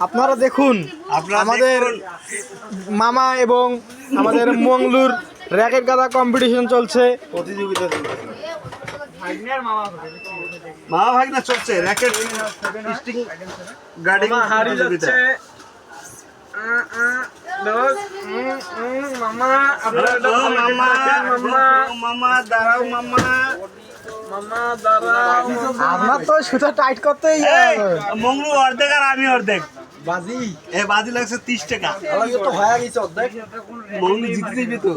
আপনারা দেখুন আমাদের মামা এবং আমাদের মংলুর র্যাকেট গাদা কম্পিটিশন চলছে, প্রতিযোগিতা চলছে। মামা ভাগনা চলছে র্যাকেট স্টিং গার্ডিং প্রতিযোগিতা। মামা দাঁড়াও মামা। আপনার তো সুতা টাইট করতেই মংলু অর্ধেক আর আমি অর্ধেক। বাজি বাজি লাগছে 30 টাকা। তো হয়ে গেছে অর্ধেক। মংলু জিতে যাবে তো।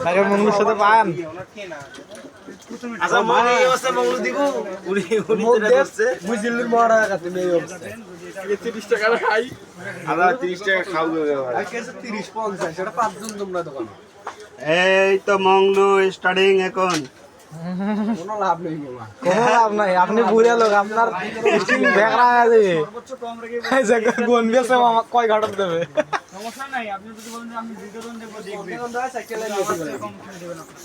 আগে মংলুর সাথে পান আচ্ছা মংলু এই অবস্থা মংলু দিব উড়ি বুঝিলুর মরা কাছে এই অবস্থা 30 টাকা খাই। আবার 30 টাকা খাও দেবে ভাই। আর কেসে 30 50 সেটা পাঁচজন তোমরা দোকানে। এই তো মংলু স্টার্টিং এখন। কোনো লাভ নেই বাবা, কোনো লাভ নাই। আপনি বুড়া লোক, আপনার স্টিং ভেকরা আছে এই জায়গা কোন বেসে মামা কয় ঘাটত দেবে। সমস্যা নাই, আপনি যদি বলেন যে আমি ভিডিও দেব দেখবেন সাইকেলে নিয়ে কম খেলে দেবেন আপনি।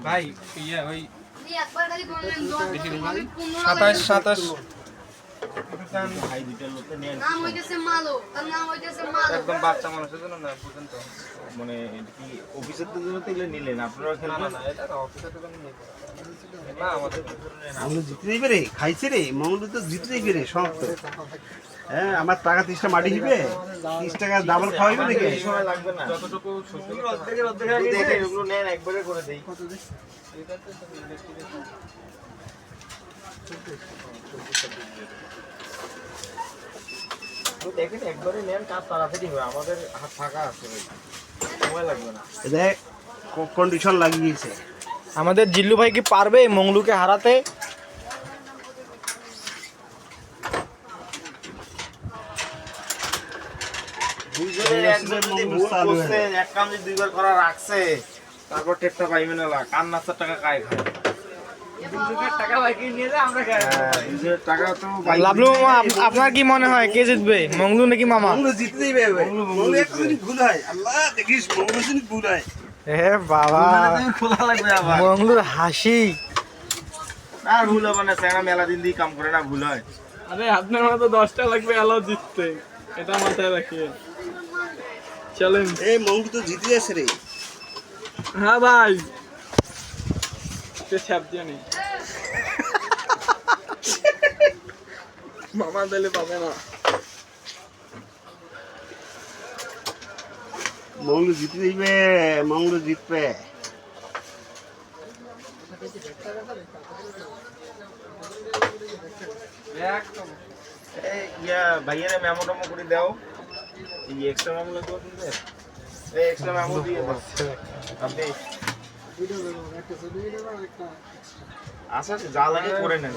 ভাই ইয়া ওই একবার খালি বললেন 27 নাম হইতেছে মালো, তার নাম হইতেছে মালো। একদম বাচ্চা মানুষের জন্য না, বুঝেন তো, মানে কি অফিসারদের জন্য তো এগুলো নিলেন আপনারা খেলবেন না, এটা না অফিসারদের জন্য নিলেন না, আমাদের মংলু জিতে যাবে রে, খাইছে রে মংলু তো জিতে যাবে রে সব তো। হ্যাঁ আমার টাকা 30 টা মাটি দিবে, 30 টাকা ডাবল খাওয়াইবে নাকি? সময় লাগবে না, যতটুকু অর্ধেক দেখেন এগুলো নেন একবারে করে দেই। দেখেন একবারে নেন, কাজ তাড়াতাড়ি হবে, আমাদের হাত ফাঁকা আছে, সময় লাগবে না। দেখ কন্ডিশন লাগিয়েছে। আমাদের জিল্লু ভাই কি পারবে মংলুকে হারাতে? এক কাম যদি 2 বার করা রাখছে, তারপর টেটটা পাইবে না, লাখ 50 টাকা কায় খায়। টাকা বাকি নিয়ে যা আমরা খাই। টাকা তো লাভলু মামা, আপনার কি মনে হয় কে জিতবে, মংলু নাকি মামা? মংলু জিতে যাবে। মংলু একটা যদি ভুল হয়, আল্লাহ দেখিস মংলু যদি ভুল হয়। এ বাবা, খোলা লাগবে আবার। মংলুর হাসি। আর ভুল হবে না, স্যার মেলা দিন দিয়ে কাম করে না, ভুল হয়। আরে আপনার মতো 10টা লাগবে এলাও জিততে, এটা মাথায় রাখিয়ে চলেন। এই মংলু তো জিতে যাচ্ছে রে। হ্যাঁ ভাই, তে ছাপ দিয়ে নেই মামা দিলে পাবে না। মংলু জিতে যাবে, মংলু জিতবে। এই ইয়া ভাইয়েরা মেমো টেমো করে দাও, এই এক্সট্রা মেমো লাগবে কিন্তু, এই এক্সট্রা মেমো দিয়ে দাও আপনি। আচ্ছা যা লাগে করে নেন।